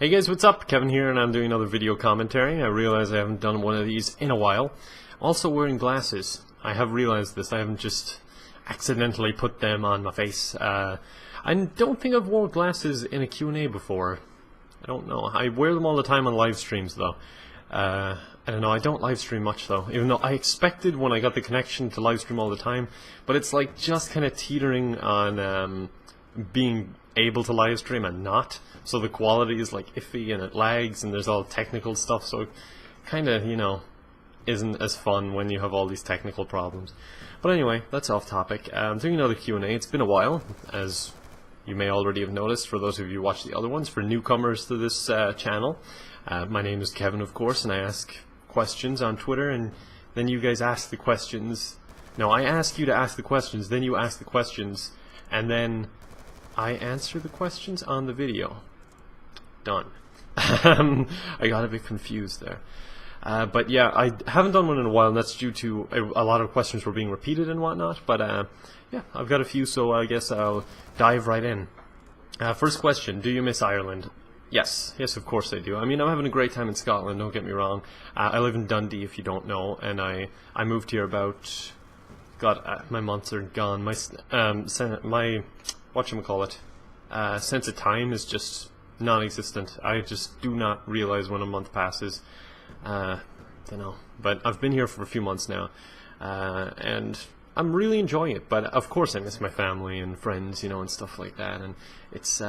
Hey guys, what's up? Kevin here, and I'm doing another video commentary. I realize I haven't done one of these in a while. I'm also wearing glasses. I have realized this. I haven't just accidentally put them on my face. I don't think I've worn glasses in a Q&A before. I don't know. I wear them all the time on live streams though. I don't know, I don't live stream much though, even though I expected when I got the connection to live stream all the time, but it's like just kind of teetering on being able to live stream and not, so the quality is like iffy and it lags and there's all technical stuff, so it kind of, you know, isn't as fun when you have all these technical problems. But anyway, that's off topic. I'm doing another Q&A. It's been a while, as you may already have noticed for those of you who watch the other ones. For newcomers to this channel, my name is Kevin, of course, and I ask questions on Twitter, and then you guys ask the questions. No, I ask you to ask the questions, then you ask the questions, and then I answer the questions on the video. Done. I got a bit confused there. But yeah, I haven't done one in a while, and that's due to a lot of questions were being repeated and whatnot, but yeah, I've got a few, so I guess I'll dive right in. First question, do you miss Ireland? Yes, of course I do. I mean, I'm having a great time in Scotland, don't get me wrong. I live in Dundee, if you don't know, and I moved here about, God, my months are gone. My whatchamacallit, sense of time is just non-existent. I just do not realize when a month passes. Don't know, but I've been here for a few months now, and I'm really enjoying it. But of course I miss my family and friends, you know, and stuff like that. And it's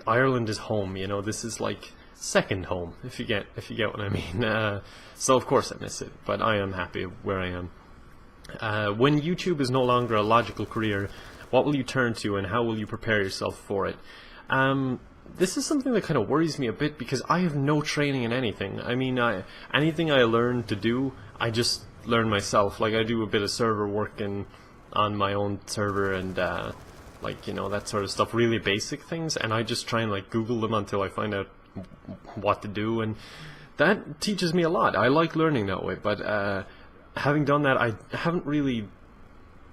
Ireland is home, you know. This is like second home, if you get what I mean. So of course I miss it, but I am happy where I am. When YouTube is no longer a logical career, what will you turn to, and how will you prepare yourself for it? This is something that kind of worries me a bit, because I have no training in anything. I mean, anything I learn to do, I just learn myself. Like, I do a bit of server work on my own server, and like, you know, that sort of stuff, really basic things, and I just try and like Google them until I find out what to do, and that teaches me a lot. I like learning that way, but having done that, I haven't really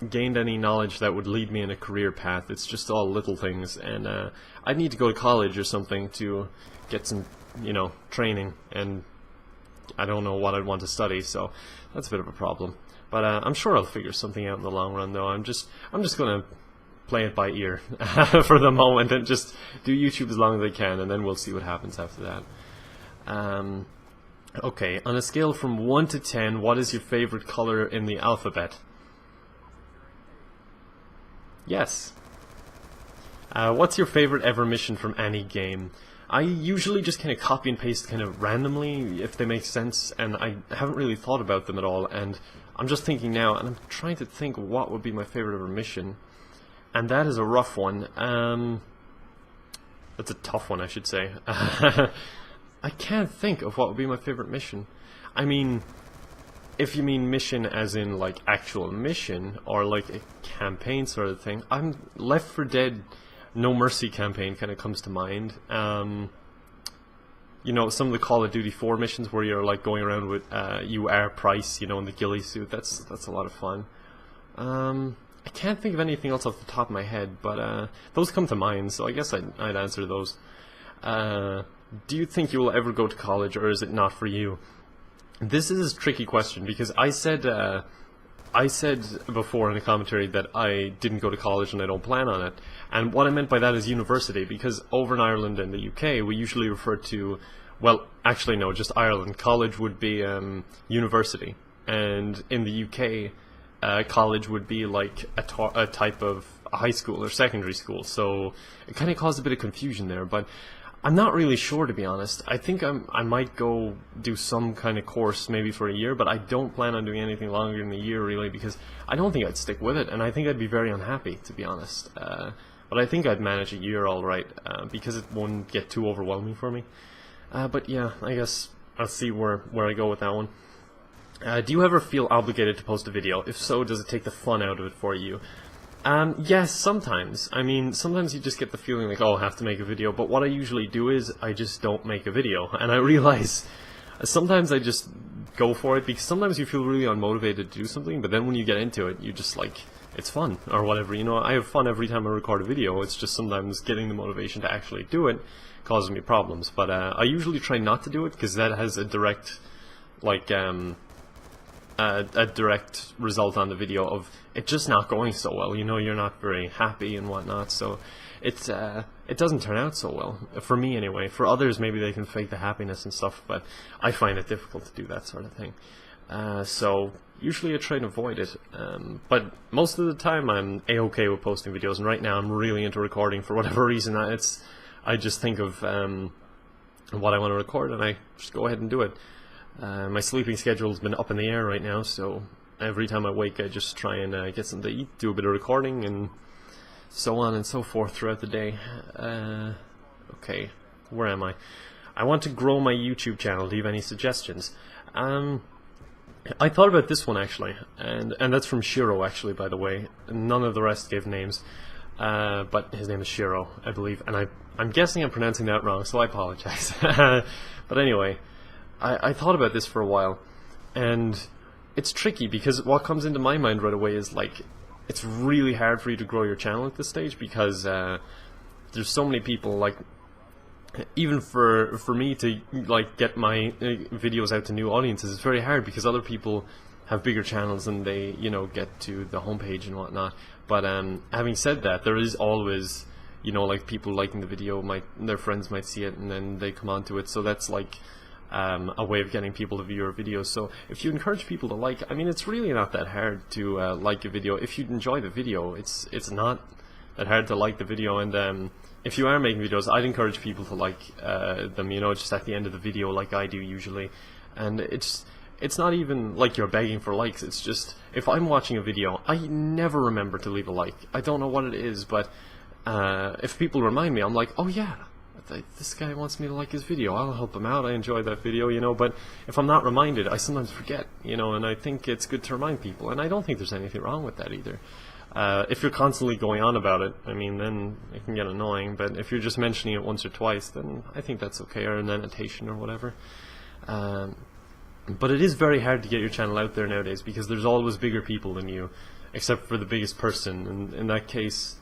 gained any knowledge that would lead me in a career path. It's just all little things, and I need to go to college or something to get some, you know, training, and I don't know what I'd want to study, so that's a bit of a problem. But I'm sure I'll figure something out in the long run, though. I'm just gonna play it by ear for the moment, and just do YouTube as long as I can, and then we'll see what happens after that. Okay, on a scale from 1 to 10, what is your favorite color in the alphabet? Yes. What's your favorite ever mission from any game? I usually just kind of copy and paste kind of randomly, if they make sense, and I haven't really thought about them at all, and I'm just thinking now, and I'm trying to think what would be my favorite ever mission, and that is a rough one. That's a tough one, I should say. I can't think of what would be my favorite mission. I mean, if you mean mission as in like actual mission, or like a campaign sort of thing, I'm Left 4 Dead No Mercy campaign kind of comes to mind. You know, some of the Call of Duty 4 missions where you're like going around with you are Price, you know, in the ghillie suit. That's a lot of fun. I can't think of anything else off the top of my head, but those come to mind, so I guess I'd answer those. Do you think you will ever go to college, or is it not for you? This is a tricky question, because I said before in a commentary that I didn't go to college and I don't plan on it, and what I meant by that is university, because over in Ireland and the UK we usually refer to, well, actually no, just Ireland. College would be university, and in the UK college would be like a type of high school or secondary school, so it kind of caused a bit of confusion there, but I'm not really sure, to be honest. I think I might go do some kind of course maybe for a year, but I don't plan on doing anything longer than a year, really, because I don't think I'd stick with it, and I think I'd be very unhappy, to be honest. But I think I'd manage a year all right, because it won't get too overwhelming for me. But yeah, I guess I'll see where I go with that one. Do you ever feel obligated to post a video? If so, does it take the fun out of it for you? Yes, sometimes. I mean, sometimes you just get the feeling like, oh, I have to make a video, but what I usually do is I just don't make a video, and I realize sometimes I just go for it, because sometimes you feel really unmotivated to do something, but then when you get into it, you just like it's fun or whatever. You know, I have fun every time I record a video. It's just sometimes getting the motivation to actually do it causes me problems. But I usually try not to do it because that has a direct, like, a direct result on the video of it just not going so well. You know, you're not very happy and whatnot, so it doesn't turn out so well for me anyway. For others, maybe they can fake the happiness and stuff, but I find it difficult to do that sort of thing. So usually I try and avoid it, but most of the time I'm a-okay with posting videos, and right now I'm really into recording for whatever reason. I just think of what I want to record and I just go ahead and do it. My sleeping schedule's been up in the air right now, so every time I wake I just try and get something to eat, do a bit of recording, and so on and so forth throughout the day. Okay, where am I? I want to grow my YouTube channel. Do you have any suggestions? I thought about this one actually, and that's from Shiro actually, by the way. None of the rest gave names, but his name is Shiro, I believe, and I'm guessing I'm pronouncing that wrong, so I apologize. But anyway, I thought about this for a while, and it's tricky because what comes into my mind right away is like, it's really hard for you to grow your channel at this stage because there's so many people. Like, even for me to like get my videos out to new audiences, it's very hard because other people have bigger channels and they, you know, get to the homepage and whatnot. But having said that, there is always, you know, like people liking the video, their friends might see it and then they come onto it, so that's like a way of getting people to view your videos. So if you encourage people to like, I mean, it's really not that hard to like a video. If you enjoy the video, it's not that hard to like the video. And if you are making videos, I'd encourage people to like them, you know, just at the end of the video, like I do usually. And it's not even like you're begging for likes. It's just, if I'm watching a video, I never remember to leave a like. I don't know what it is, but if people remind me, I'm like, oh yeah, this guy wants me to like his video, I'll help him out, I enjoyed that video, you know. But if I'm not reminded, I sometimes forget, you know, and I think it's good to remind people, and I don't think there's anything wrong with that either. If you're constantly going on about it, I mean, then it can get annoying, but if you're just mentioning it once or twice, then I think that's okay, or an annotation or whatever. But it is very hard to get your channel out there nowadays because there's always bigger people than you, except for the biggest person, and in that case,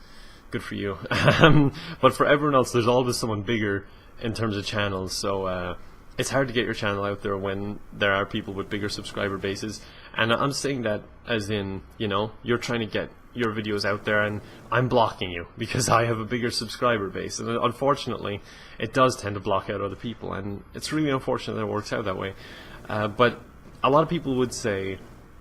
good for you. But for everyone else, there's always someone bigger in terms of channels, so it's hard to get your channel out there when there are people with bigger subscriber bases. And I'm saying that as in, you know, you're trying to get your videos out there and I'm blocking you because I have a bigger subscriber base, and unfortunately it does tend to block out other people, and it's really unfortunate that it works out that way. But a lot of people would say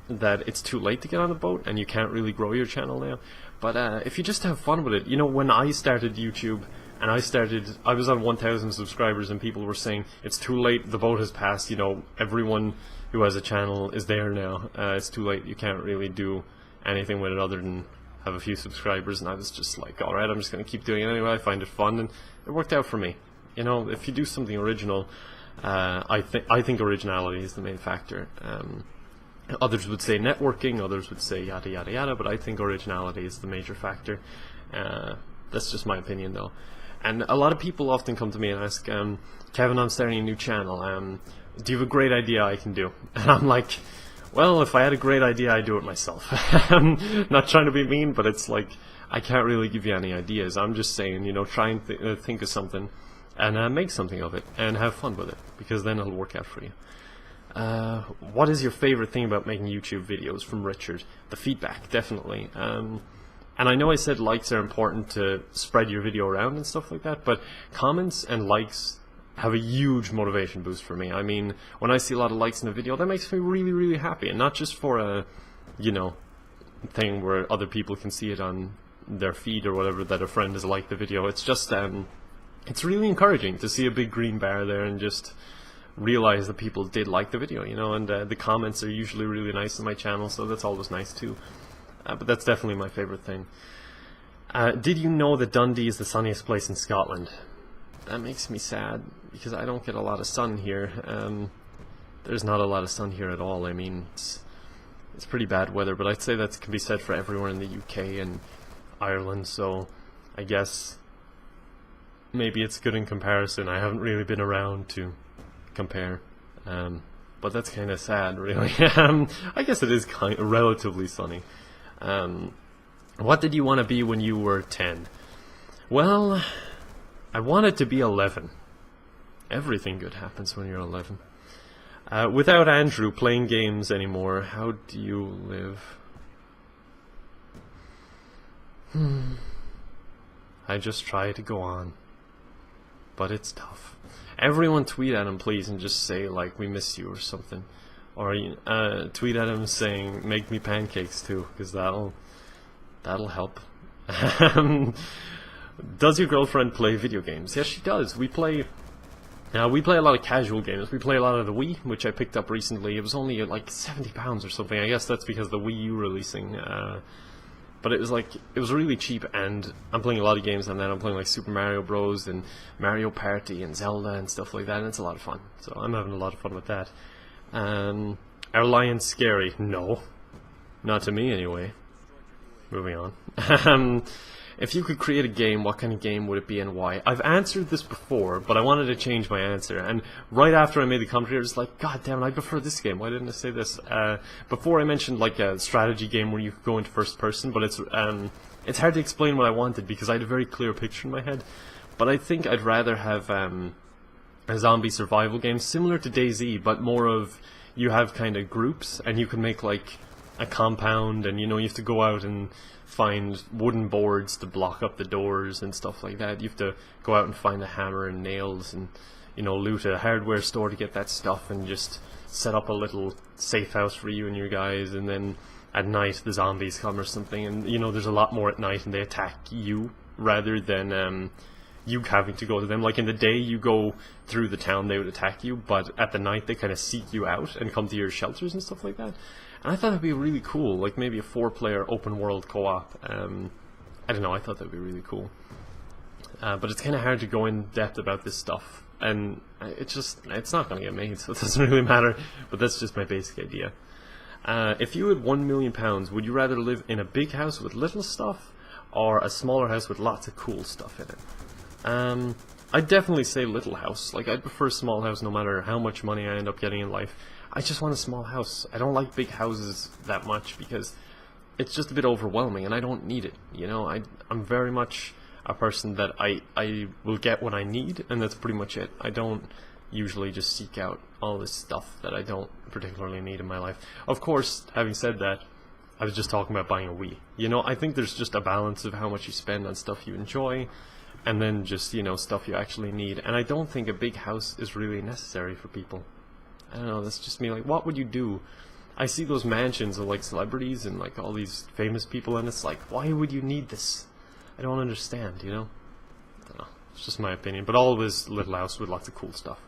that it's too late to get on the boat and you can't really grow your channel now. But if you just have fun with it, you know, when I started YouTube and I was on 1,000 subscribers and people were saying it's too late, the boat has passed, you know, everyone who has a channel is there now, it's too late, you can't really do anything with it other than have a few subscribers. And I was just like, alright, I'm just going to keep doing it anyway, I find it fun, and it worked out for me. You know, if you do something original, I think originality is the main factor. Others would say networking, others would say yada yada yada, but I think originality is the major factor. That's just my opinion though. And a lot of people often come to me and ask, Kevin, I'm starting a new channel, do you have a great idea I can do? And I'm like, well, if I had a great idea, I'd do it myself. I'm not trying to be mean, but it's like, I can't really give you any ideas. I'm just saying, you know, try and think of something and make something of it and have fun with it, because then it'll work out for you. What is your favorite thing about making YouTube videos? From Richard. The feedback, definitely. And I know I said likes are important to spread your video around and stuff like that, but comments and likes have a huge motivation boost for me. I mean, when I see a lot of likes in a video, that makes me really, really happy, and not just for a, you know, thing where other people can see it on their feed or whatever, that a friend has liked the video. It's just, it's really encouraging to see a big green bar there and just realize that people did like the video, you know. And the comments are usually really nice on my channel, so that's always nice too. But that's definitely my favorite thing. Did you know that Dundee is the sunniest place in Scotland? That makes me sad because I don't get a lot of sun here. There's not a lot of sun here at all. I mean, it's pretty bad weather, but I'd say that can be said for everywhere in the UK and Ireland, so I guess maybe it's good in comparison. I haven't really been around to compare, but that's kind of sad, really. I guess it is relatively sunny. What did you want to be when you were 10? Well, I wanted to be 11. Everything good happens when you're 11. Without Andrew playing games anymore, how do you live? I just try to go on. But it's tough. Everyone tweet at him, please, and just say, like, we miss you or something. Or tweet at him saying, make me pancakes too, because that'll help. Does your girlfriend play video games? Yes, she does. We play a lot of casual games. We play a lot of the Wii, which I picked up recently. It was only like £70 or something. I guess that's because of the Wii U releasing. But it was really cheap, and I'm playing a lot of games on that. I'm playing like Super Mario Bros. And Mario Party and Zelda and stuff like that, and it's a lot of fun. So I'm having a lot of fun with that. Are lions scary? No. Not to me, anyway. Moving on. If you could create a game, what kind of game would it be and why? I've answered this before, but I wanted to change my answer. And right after I made the comment, I was like, God damn it, I prefer this game. Why didn't I say this? Before I mentioned like a strategy game where you could go into first person, but it's hard to explain what I wanted because I had a very clear picture in my head. But I think I'd rather have a zombie survival game similar to DayZ, but more of you have kind of groups and you can make like a compound, and you have to go out and find wooden boards to block up the doors and stuff like that. You have to go out and find a hammer and nails and loot a hardware store to get that stuff, and just set up a little safe house for you and your guys, and then at night the zombies come or something, and there's a lot more at night and they attack you rather than you having to go to them. Like in the day you go through the town, they would attack you, but at the night they kind of seek you out and come to your shelters and stuff like that. And I thought that'd be really cool, like maybe a 4-player open world co-op. I don't know, I thought that'd be really cool. But it's kind of hard to go in depth about this stuff, and it's not going to get made, so it doesn't really matter. But that's just my basic idea. If you had £1 million, would you rather live in a big house with little stuff, or a smaller house with lots of cool stuff in it? I'd definitely say little house. Like, I'd prefer a small house no matter how much money I end up getting in life. I just want a small house. I don't like big houses that much because it's just a bit overwhelming, and I don't need it. I'm very much a person that I will get what I need, and that's pretty much it. I don't usually just seek out all this stuff that I don't particularly need in my life. Of course, having said that, I was just talking about buying a Wii. I think there's just a balance of how much you spend on stuff you enjoy, and then just, stuff you actually need. And I don't think a big house is really necessary for people. I don't know, that's just me. Like, what would you do? I see those mansions of, like, celebrities and, like, all these famous people, and it's like, why would you need this? I don't understand, I don't know. It's just my opinion. But always little house with lots of cool stuff.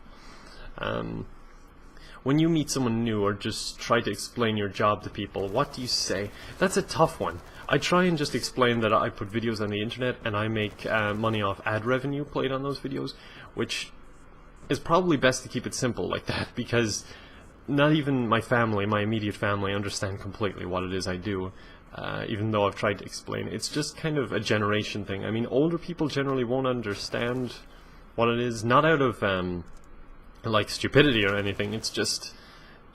When you meet someone new or just try to explain your job to people, what do you say? That's a tough one. I try and just explain that I put videos on the internet and I make money off ad revenue played on those videos, which is probably best to keep it simple like that, because not even my immediate family, understand completely what it is I do, even though I've tried to explain it. It's just kind of a generation thing. I mean, older people generally won't understand what it is, not out of like stupidity or anything. It's just,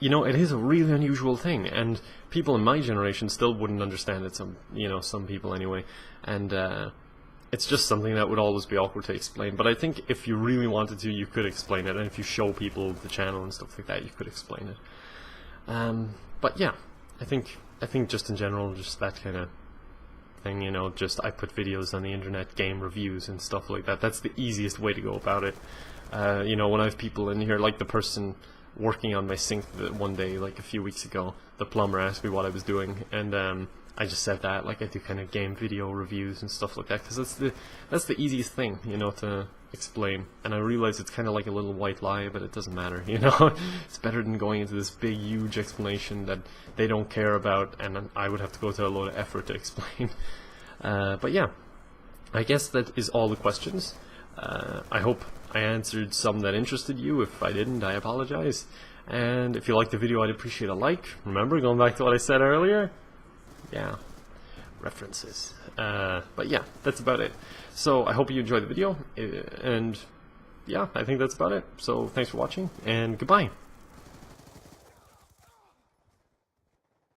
it is a really unusual thing, and people in my generation still wouldn't understand it. Some people anyway, and it's just something that would always be awkward to explain. But I think if you really wanted to, you could explain it, and if you show people the channel and stuff like that, you could explain it. But yeah, I think just in general, just that kind of thing, just I put videos on the internet, game reviews and stuff like that. That's the easiest way to go about it. When I have people in here, like the person working on my sink one day, like a few weeks ago, the plumber asked me what I was doing, and I just said that, like, I do kind of game video reviews and stuff like that, because that's the easiest thing, to explain. And I realize it's kind of like a little white lie, but it doesn't matter, It's better than going into this big, huge explanation that they don't care about, and I would have to go to a lot of effort to explain. But yeah, I guess that is all the questions. I hope I answered some that interested you. If I didn't, I apologize. And if you liked the video, I'd appreciate a like. Remember, going back to what I said earlier? Yeah, references. But yeah, that's about it. So I hope you enjoyed the video, and yeah, I think that's about it. So thanks for watching, and goodbye.